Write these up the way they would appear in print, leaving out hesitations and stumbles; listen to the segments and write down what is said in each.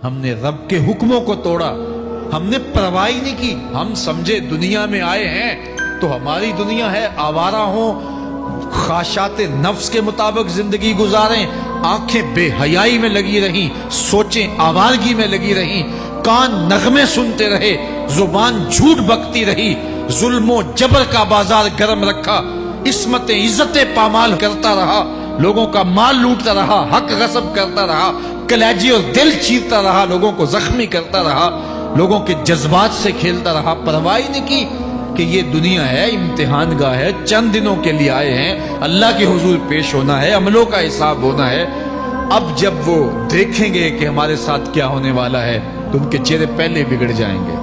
ہم نے رب کے حکموں کو توڑا، ہم نے پرواہ ہی نہیں کی۔ ہم سمجھے دنیا میں آئے ہیں تو ہماری دنیا ہے، آوارہ ہوں، خواہشات نفس کے مطابق زندگی گزاریں، آنکھیں بے حیائی میں لگی رہیں، سوچیں آوارگی میں لگی رہیں، کان نغمے سنتے رہے، زبان جھوٹ بکتی رہی، ظلم و جبر کا بازار گرم رکھا، عصمت عزت پامال کرتا رہا، لوگوں کا مال لوٹتا رہا، حق غصب کرتا رہا، کلیجی اور دل چیرتا رہا، لوگوں کو زخمی کرتا رہا، لوگوں کے جذبات سے کھیلتا رہا، پرواہ نہیں کی کہ یہ دنیا ہے، امتحان گاہ ہے، چند دنوں کے لیے آئے ہیں، اللہ کے حضور پیش ہونا ہے، عملوں کا حساب ہونا ہے۔ اب جب وہ دیکھیں گے کہ ہمارے ساتھ کیا ہونے والا ہے تو ان کے چہرے پہلے بگڑ جائیں گے۔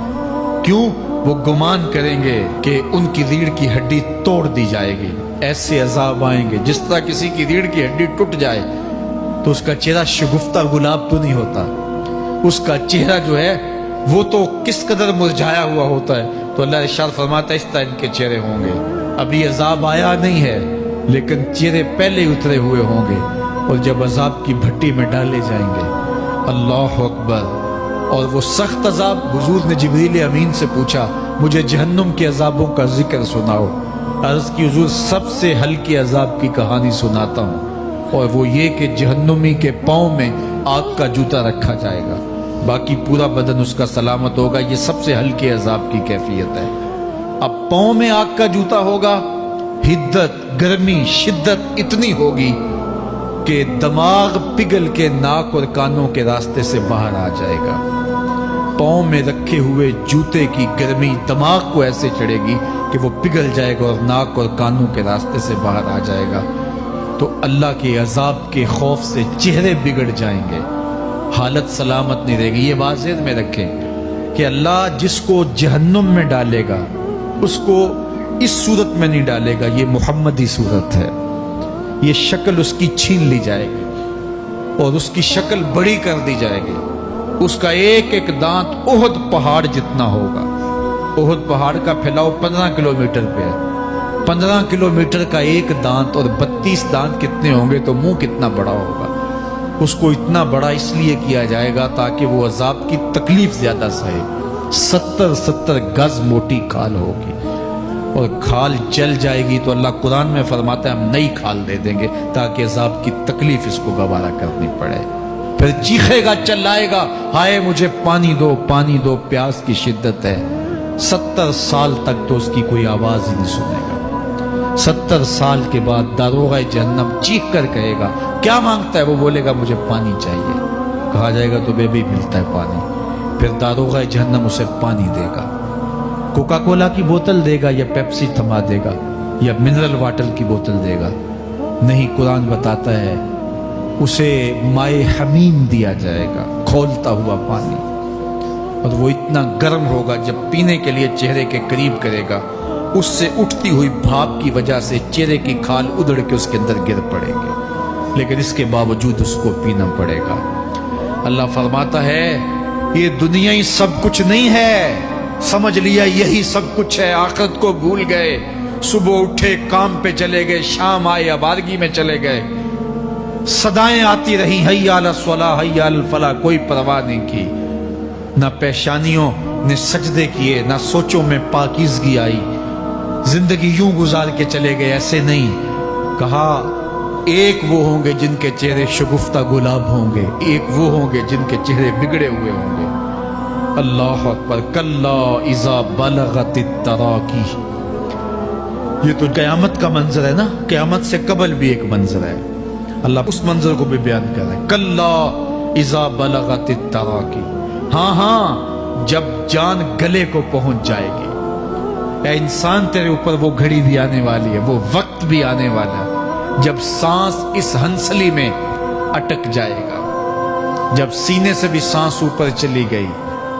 کیوں؟ وہ گمان کریں گے کہ ان کی ریڑھ کی ہڈی توڑ دی جائے گی، ایسے عذاب آئیں گے جس طرح کسی کی ریڑھ کی ہڈی ٹوٹ جائے تو اس کا چہرہ شگفتہ گلاب تو نہیں ہوتا، اس کا چہرہ جو ہے وہ تو کس قدر مرجھایا ہوا ہوتا ہے۔ تو اللہ ارشاد فرماتا ہے اس طرح ان کے چہرے ہوں گے۔ ابھی عذاب آیا نہیں ہے لیکن چہرے پہلے اترے ہوئے ہوں گے، اور جب عذاب کی بھٹی میں ڈالے جائیں گے، اللہ اکبر، اور وہ سخت عذاب، حضور نے جبریل امین سے پوچھا مجھے جہنم کے عذابوں کا ذکر سناؤ۔ عرض کی حضور سب سے ہلکی عذاب کی کہانی سناتا ہوں، اور وہ یہ کہ جہنمی کے پاؤں میں آگ کا جوتا رکھا جائے گا، باقی پورا بدن اس کا سلامت ہوگا۔ یہ سب سے ہلکے عذاب کی کیفیت ہے۔ اب پاؤں میں آگ کا جوتا ہوگا، حدت، گرمی، شدت اتنی ہوگی کہ دماغ پگھل کے ناک اور کانوں کے راستے سے باہر آ جائے گا۔ پاؤں میں رکھے ہوئے جوتے کی گرمی دماغ کو ایسے چڑھے گی کہ وہ پگھل جائے گا اور ناک اور کانوں کے راستے سے باہر آ جائے گا۔ تو اللہ کے عذاب کے خوف سے چہرے بگڑ جائیں گے، حالت سلامت نہیں رہے گی۔ یہ بات ذہن میں رکھیں کہ اللہ جس کو جہنم میں ڈالے گا اس کو اس صورت میں نہیں ڈالے گا، یہ محمدی صورت ہے، یہ شکل اس کی چھین لی جائے گی اور اس کی شکل بڑی کر دی جائے گی۔ اس کا ایک ایک دانت احد پہاڑ جتنا ہوگا۔ احد پہاڑ کا پھیلاؤ 15 کلومیٹر پہ ہے، 15 کلومیٹر کا ایک دانت، اور 32 دانت کتنے ہوں گے تو منہ کتنا بڑا ہوگا۔ اس کو اتنا بڑا اس لیے کیا جائے گا تاکہ وہ عذاب کی تکلیف زیادہ سہے۔ 70 گز موٹی کھال ہوگی، اور کھال جل جائے گی تو اللہ قرآن میں فرماتا ہے ہم نئی کھال دے دیں گے تاکہ عذاب کی تکلیف اس کو گوارا کرنی پڑے۔ پھر چیخے گا، چلائے گا، ہائے مجھے پانی دو، پانی دو، پیاس کی شدت ہے۔ 70 سال تک تو اس کی کوئی آواز ہی نہیں سنے گا۔ 70 سال کے بعد داروغہ جہنم چیخ کر کہے گا کیا مانگتا ہے؟ وہ بولے گا مجھے پانی چاہیے۔ کہا جائے گا تو بے بھی ملتا ہے پانی۔ پھر داروغہ جہنم اسے پانی دے گا، کوکا کولا کی بوتل دے گا یا پیپسی تھما دے گا یا منرل واٹر کی بوتل دے گا؟ نہیں، قرآن بتاتا ہے اسے مائے حمیم دیا جائے گا، کھولتا ہوا پانی، اور وہ اتنا گرم ہوگا جب پینے کے لیے چہرے کے قریب کرے گا اس سے اٹھتی ہوئی بھاپ کی وجہ سے چہرے کی کھال ادڑ کے اس کے اندر گر پڑیں گے، لیکن اس کے باوجود اس کو پینا پڑے گا۔ اللہ فرماتا ہے یہ دنیا ہی سب کچھ نہیں ہے، سمجھ لیا یہی سب کچھ ہے، آخرت کو بھول گئے، صبح اٹھے کام پہ چلے گئے، شام آئے آبادگی میں چلے گئے، صدائیں آتی رہی حی علی الصلاۃ حی علی الفلاح، کوئی پرواہ نہیں کی، نہ پیشانیوں نے سجدے کیے، نہ سوچوں میں پاکیزگی آئی، زندگی یوں گزار کے چلے گئے۔ ایسے نہیں، کہا ایک وہ ہوں گے جن کے چہرے شگفتہ گلاب ہوں گے، ایک وہ ہوں گے جن کے چہرے بگڑے ہوئے ہوں گے۔ اللہ اکبر، کلا اذا بلغت التراقی، یہ تو قیامت کا منظر ہے نا، قیامت سے قبل بھی ایک منظر ہے، اللہ اس منظر کو بھی بیان کر رہے ہیں، کلا اذا بلغت التراقی، ہاں جب جان گلے کو پہنچ جائے گی۔ اے انسان تیرے اوپر وہ گھڑی بھی آنے والی ہے، وہ وقت بھی آنے والا ہے جب سانس اس ہنسلی میں اٹک جائے گا، جب سینے سے بھی سانس اوپر چلی گئی،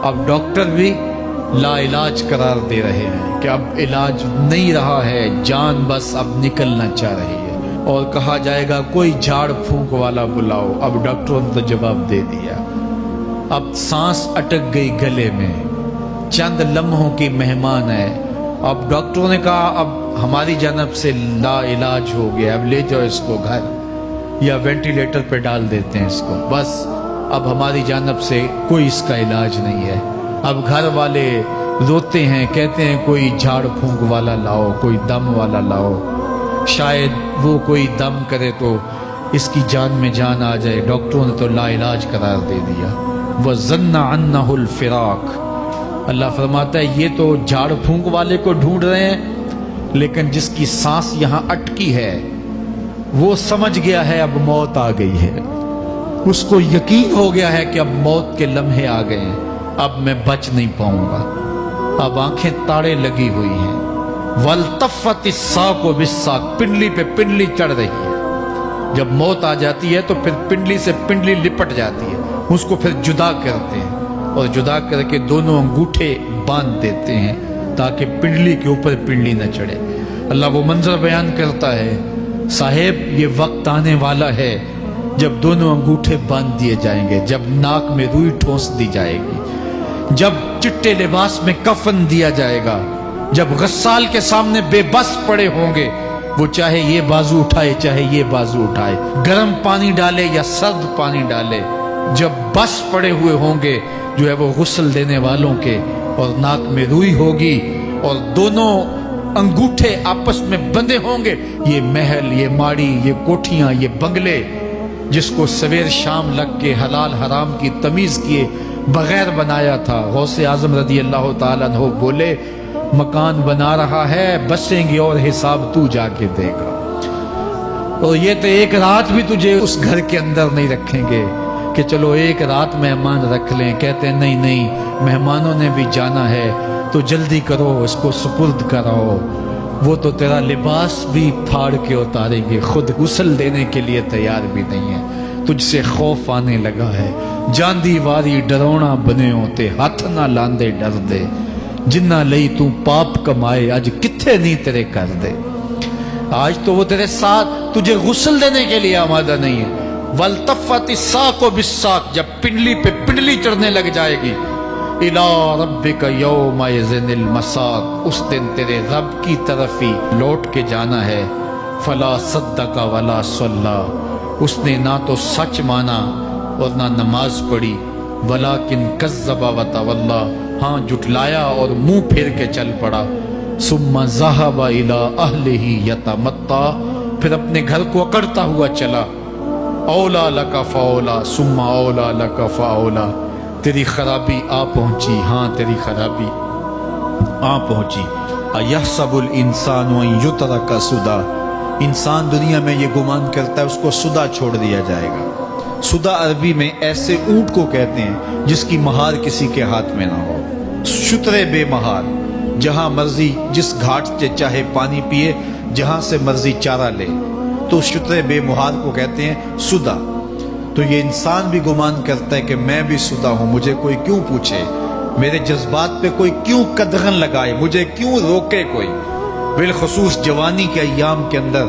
اب ڈاکٹر بھی لا علاج قرار دے رہے ہیں کہ اب علاج نہیں رہا ہے، جان بس اب نکلنا چاہ رہی ہے، اور کہا جائے گا کوئی جھاڑ پھونک والا بلاؤ۔ اب ڈاکٹروں نے تو جواب دے دیا، اب سانس اٹک گئی گلے میں، چند لمحوں کی مہمان ہے۔ اب ڈاکٹروں نے کہا اب ہماری جانب سے لا علاج ہو گیا، اب لے جاؤ اس کو گھر، یا وینٹیلیٹر پہ ڈال دیتے ہیں اس کو، بس اب ہماری جانب سے کوئی اس کا علاج نہیں ہے۔ اب گھر والے روتے ہیں، کہتے ہیں کوئی جھاڑ پھونک والا لاؤ، کوئی دم والا لاؤ، شاید وہ کوئی دم کرے تو اس کی جان میں جان آ جائے۔ ڈاکٹروں نے تو لا علاج قرار دے دیا۔ وَظَنَّ عَنَّهُ الْفِرَاقُ، اللہ فرماتا ہے یہ تو جھاڑ پھونک والے کو ڈھونڈ رہے ہیں، لیکن جس کی سانس یہاں اٹکی ہے وہ سمجھ گیا ہے اب موت آ گئی ہے، اس کو یقین ہو گیا ہے کہ اب موت کے لمحے آ گئے ہیں، اب میں بچ نہیں پاؤں گا۔ اب آنکھیں تاڑے لگی ہوئی ہیں۔ وَالْتَفَّتِ السَّاقُ بِالسَّاقِ، پنڈلی پہ پنڈلی چڑھ رہی ہے۔ جب موت آ جاتی ہے تو پھر پنڈلی سے پنڈلی لپٹ جاتی ہے، اس کو پھر جدا کرتے ہیں اور جدا کر کے دونوں انگوٹھے باندھ دیتے ہیں تاکہ پنڈلی کے اوپر پنڈلی نہ چڑھے۔ اللہ وہ منظر بیان کرتا ہے، صاحب یہ وقت آنے والا ہے جب دونوں انگوٹھے باندھ دیے جائیں گے، جب ناک میں روئی ٹھونس دی جائے گی، جب چٹے لباس میں کفن دیا جائے گا، جب غسال کے سامنے بے بس پڑے ہوں گے، وہ چاہے یہ بازو اٹھائے چاہے یہ بازو اٹھائے، گرم پانی ڈالے یا سرد پانی ڈالے، جب بس پڑے ہوئے ہوں گے جو ہے وہ غسل دینے والوں کے، اور ناک میں روئی ہوگی اور دونوں انگوٹھے آپس میں بندھے ہوں گے، یہ محل، یہ ماڑی، یہ کوٹھیاں، یہ بنگلے جس کو سویر شام لگ کے حلال حرام کی تمیز کیے بغیر بنایا تھا، غوث اعظم رضی اللہ تعالیٰ عنہ بولے مکان بنا رہا ہے، بسیں گے اور حساب تو جا کے دے گا، اور یہ تو ایک رات بھی تجھے اس گھر کے اندر نہیں رکھیں گے کہ چلو ایک رات مہمان رکھ لیں۔ کہتے ہیں نہیں نہیں، مہمانوں نے بھی جانا ہے تو جلدی کرو، اس کو سپرد کراؤ، وہ تو تیرا لباس بھی پھاڑ کے اتاریں گے، خود غسل دینے کے لیے تیار بھی نہیں ہے، تجھ سے خوف آنے لگا ہے، جاندی واری ڈرونا بنے ہوتے، ہاتھ نہ لاندے ڈر دے، جنہ لئی تو پاپ کمائے اج کتھے نہیں تیرے کر دے۔ آج تو وہ تیرے ساتھ تجھے غسل دینے کے لیے آمادہ نہیں ہے۔ وَالْتَفَّتِ السَّاقُ بِالسَّاقِ، جب پنڈلی پہ پنڈلی چڑھنے لگ جائے گی، إِلَىٰ رَبِّكَ يَوْمَئِذٍ الْمَسَاقُ، اس دن تیرے رب کی طرف ہی لوٹ کے جانا ہے۔ فَلَا صَدَّقَ وَلَا صَلَّىٰ، اس نے نہ تو سچ مانا اور نہ نماز پڑھی، وَلَٰكِنْ كَذَّبَ وَتَوَلَّىٰ، ہاں جھٹلایا اور منہ پھیر کے چل پڑا۔ ثُمَّ ذَهَبَ إِلَىٰ أَهْلِهِ يَتَمَطَّىٰ، پھر اپنے گھر کو اکڑتا ہوا چلا۔ اولا لک فاولا ثم اولا لک فاولا، تیری خرابی آ پہنچی، ہاں تیری خرابی آ پہنچی۔ ایحسب الانسان ان یترک سدی، انسان دنیا میں یہ گمان کرتا ہے اس کو سدا چھوڑ دیا جائے گا۔ سدا عربی میں ایسے اونٹ کو کہتے ہیں جس کی مہار کسی کے ہاتھ میں نہ ہو، شترے بے مہار، جہاں مرضی جس گھاٹ سے چاہے پانی پیے، جہاں سے مرضی چارہ لے، تو شترے بے مہار کو کہتے ہیں سدا۔ تو یہ انسان بھی گمان کرتا ہے کہ میں بھی سدا ہوں، مجھے کوئی کیوں پوچھے، میرے جذبات پہ کوئی کیوں قدغن لگائے، مجھے کیوں روکے کوئی۔ بالخصوص جوانی کے ایام کے اندر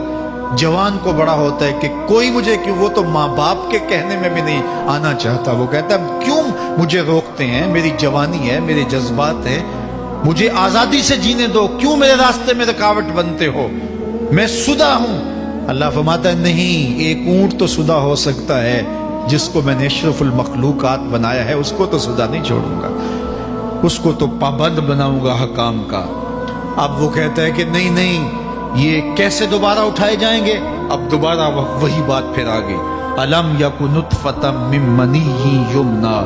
جوان کو بڑا ہوتا ہے کہ کوئی مجھے کیوں، وہ تو ماں باپ کے کہنے میں بھی نہیں آنا چاہتا، وہ کہتا ہے کیوں مجھے روکتے ہیں، میری جوانی ہے، میرے جذبات ہیں، مجھے آزادی سے جینے دو، کیوں میرے راستے میں رکاوٹ بنتے ہو، میں سدا ہوں۔ اللہ فرماتا ہے نہیں، ایک اونٹ تو سدا ہو سکتا ہے، جس کو میں نے اشرف المخلوقات بنایا ہے اس کو تو سدا نہیں چھوڑوں گا، اس کو تو پابند بناؤں گا حکام کا۔ اب وہ کہتا ہے کہ نہیں نہیں، یہ کیسے دوبارہ اٹھائے جائیں گے؟ اب دوبارہ وہی بات پھر آ گئی، الم یک نطفۃ من منی یمنی،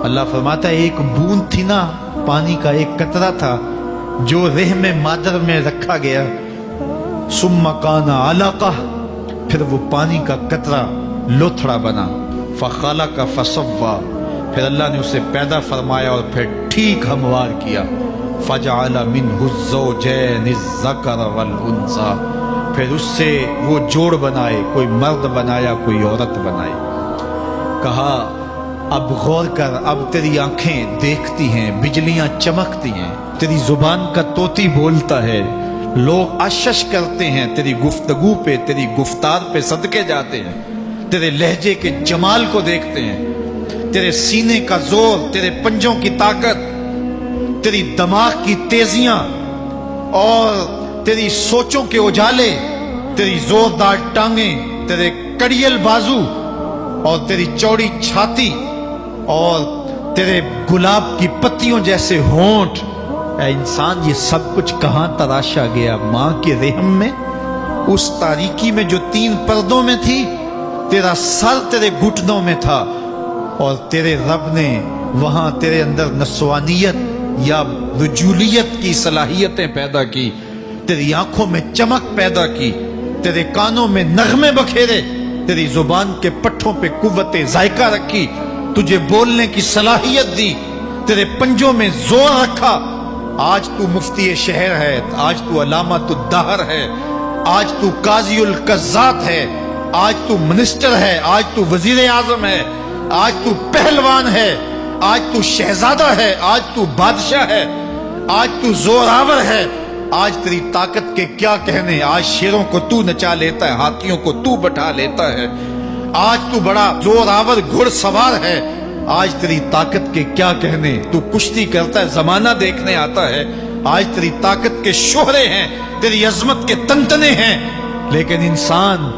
اللہ فرماتا ہے ایک بوند تھی نا، پانی کا ایک قطرہ تھا جو رحم مادر میں رکھا گیا، ثم کان علقہ، پھر وہ پانی کا قطرہ لوتھڑا بنا، فخلق فسوی، پھر اللہ نے اسے پیدا فرمایا اور پھر ٹھیک ہموار کیا، فجعل منہ الزوجین الذکر والانثی، پھر اس سے وہ جوڑ بنائے، کوئی مرد بنایا کوئی عورت بنائی۔ کہا اب غور کر، اب تیری آنکھیں دیکھتی ہیں، بجلیاں چمکتی ہیں، تیری زبان کا طوطی بولتا ہے، لوگ اشش کرتے ہیں تیری گفتگو پہ، تیری گفتار پہ صدقے جاتے ہیں، تیرے لہجے کے جمال کو دیکھتے ہیں، تیرے سینے کا زور، تیرے پنجوں کی طاقت، تیری دماغ کی تیزیاں اور تیری سوچوں کے اجالے، تیری زوردار ٹانگیں، تیرے کڑیل بازو اور تیری چوڑی چھاتی اور تیرے گلاب کی پتیوں جیسے ہونٹ، اے انسان یہ سب کچھ کہاں تراشا گیا؟ ماں کے رحم میں، اس تاریکی میں جو 3 پردوں میں تھی۔ تیرا سر تیرے گھٹنوں میں تھا، اور تیرے رب نے وہاں تیرے اندر نسوانیت یا رجولیت کی صلاحیتیں پیدا کی، تیری آنکھوں میں چمک پیدا کی، تیرے کانوں میں نغمے بکھیرے، تیری زبان کے پٹھوں پہ قوت ذائقہ رکھی، تجھے بولنے کی صلاحیت دی، تیرے پنجوں میں زور رکھا۔ آج تو مفتی شہر ہے، آج تو علامۃ الدہر ہے، آج تو قاضی القضات ہے، آج تو منسٹر ہے، آج تو وزیر اعظم ہے، آج تو پہلوان ہے، آج تو شہزادہ ہے، آج تو بادشاہ ہے، آج تو زوراور ہے۔ آج تیری طاقت کے کیا کہنے؟ آج شیروں کو تو نچا لیتا ہے، ہاتھیوں کو تو بٹھا لیتا ہے، آج تو بڑا زوراور گھڑ سوار ہے۔ آج تیری طاقت کے کیا کہنے؟ تو کشتی کرتا ہے، زمانہ دیکھنے آتا ہے۔ آج تیری طاقت کے شوہرے ہیں، تیری عظمت کے تنتنے ہیں، لیکن انسان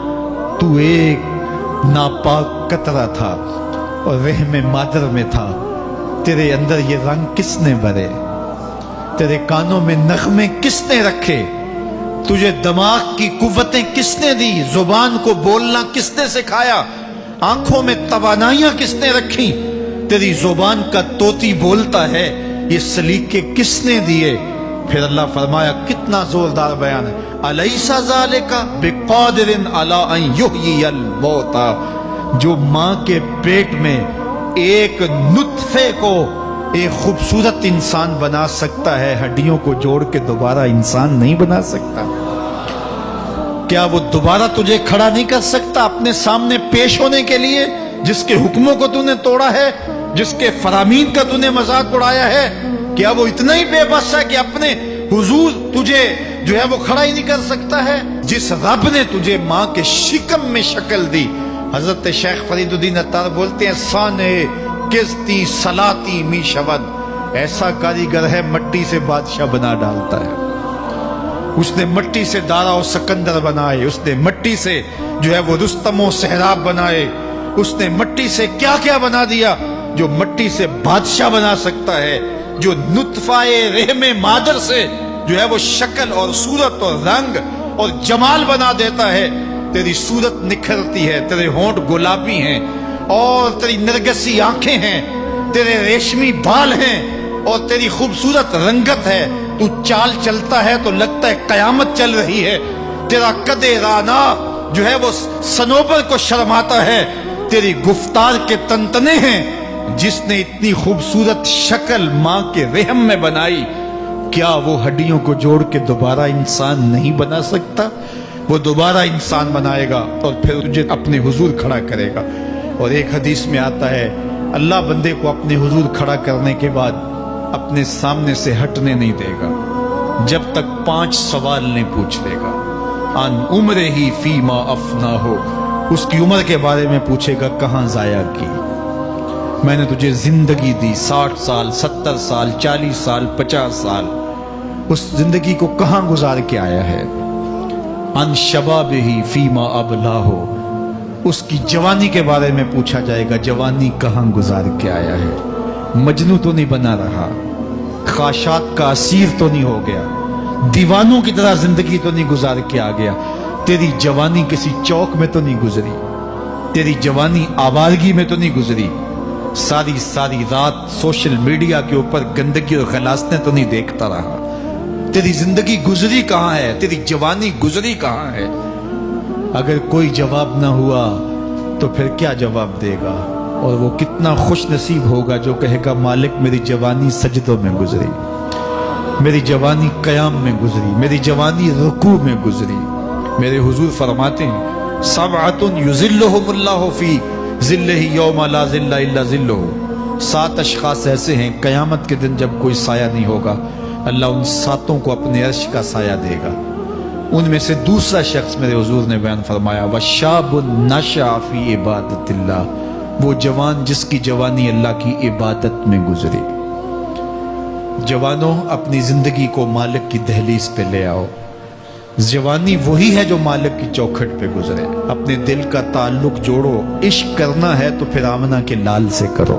تو ایک ناپاک قطرہ تھا اور رحم مادر میں تھا۔ تیرے اندر یہ رنگ کس نے بھرے؟ تیرے کانوں میں نغمے کس نے رکھے؟ تجھے دماغ کی قوتیں کس نے دی؟ زبان کو بولنا کس نے سکھایا؟ آنکھوں میں توانائیاں کس نے رکھی؟ تیری زبان کا طوطی بولتا ہے، یہ سلیقے کس نے دیے؟ پھر اللہ فرمایا، کتنا زوردار بیان ہے، الیس ذالک بقادر علی ان یحیی الموتى، جو ماں کے پیٹ میں ایک نطفے کو ایک خوبصورت انسان بنا سکتا ہے، ہڈیوں کو جوڑ کے دوبارہ انسان نہیں بنا سکتا؟ کیا وہ دوبارہ تجھے کھڑا نہیں کر سکتا اپنے سامنے پیش ہونے کے لیے، جس کے حکموں کو تو نے توڑا ہے، جس کے فرامین کا تو نے مذاق اڑایا ہے؟ کیا وہ اتنا ہی بے بس ہے کہ اپنے حضور تجھے جو ہے وہ کھڑا ہی نہیں کر سکتا ہے؟ جس رب نے تجھے ماں کے شکم میں شکل دی، حضرت شیخ فرید الدین عطار بولتے ہیں، سانے کستی سلاتی می شود، ایسا کاریگر ہے مٹی سے بادشاہ بنا ڈالتا ہے۔ اس نے مٹی سے دارا و سکندر بنائے، اس نے مٹی سے جو ہے وہ رستم و سہراب بنائے، اس نے مٹی سے کیا کیا بنا دیا جو مٹی سے بادشاہ بنا سکتا ہے، جو نطفہ رحم مادر سے جو ہے وہ شکل اور صورت اور رنگ اور جمال بنا دیتا ہے۔ تیری صورت نکھرتی ہے، تیرے ہونٹ گلابی ہیں اور تیری نرگسی آنکھیں ہیں، تیرے ریشمی بال ہیں اور تیری خوبصورت رنگت ہے، تو چال چلتا ہے تو لگتا ہے قیامت چل رہی ہے، تیرا قد رانا جو ہے وہ صنوبر کو شرماتا ہے، تیری گفتار کے تنتنے ہیں۔ جس نے اتنی خوبصورت شکل ماں کے رحم میں بنائی، کیا وہ ہڈیوں کو جوڑ کے دوبارہ انسان نہیں بنا سکتا؟ وہ دوبارہ انسان بنائے گا اور پھر تجھے اپنے حضور کھڑا کرے گا۔ اور ایک حدیث میں آتا ہے، اللہ بندے کو اپنے حضور کھڑا کرنے کے بعد اپنے سامنے سے ہٹنے نہیں دے گا جب تک 5 سوال نہیں پوچھ لے گا۔ ان عمرہ ہی فیما افنا ہو، اس کی عمر کے بارے میں پوچھے گا، کہاں ضائع کی؟ میں نے تجھے زندگی دی، 60 سال 70 سال 40 سال 50 سال، اس زندگی کو کہاں گزار کے آیا ہے؟ ان شباب ہی فیما ابلا ہو، اس کی جوانی کے بارے میں پوچھا جائے گا، جوانی کہاں گزار کے آیا ہے؟ مجنو تو نہیں بنا رہا، خواہشات کا اسیر تو نہیں ہو گیا، دیوانوں کی طرح زندگی تو نہیں گزار کے آ گیا؟ تیری جوانی کسی چوک میں تو نہیں گزری، تیری جوانی آوارگی میں تو نہیں گزری، ساری رات سوشل میڈیا کے اوپر گندگی اور غلاظتیں تو نہیں دیکھتا رہا؟ تیری زندگی گزری کہاں ہے؟ تیری جوانی گزری کہاں ہے؟ اگر کوئی جواب نہ ہوا تو پھر کیا جواب دے گا؟ اور وہ کتنا خوش نصیب ہوگا جو کہے گا، مالک میری جوانی سجدوں میں گزری، میری جوانی قیام میں گزری، میری جوانی رکوع میں گزری۔ میرے حضور فرماتے ہیں، سبعۃ یظلھم اللہ فی ظلہ یوم لا ظل الا ظلہ، 7 اشخاص ایسے ہیں قیامت کے دن جب کوئی سایہ نہیں ہوگا، اللہ ان 7 کو اپنے عرش کا سایہ دے گا۔ ان میں سے دوسرا شخص میرے حضور نے بیان فرمایا، وشاب نشأ فی عبادت اللہ، وہ جوان جس کی جوانی اللہ کی عبادت میں گزری۔ جوانوں، اپنی زندگی کو مالک کی دہلیز پہ لے آؤ۔ جوانی وہی ہے جو مالک کی چوکھٹ پہ گزرے۔ اپنے دل کا تعلق جوڑو، عشق کرنا ہے تو پھر آمنہ کے لال سے کرو۔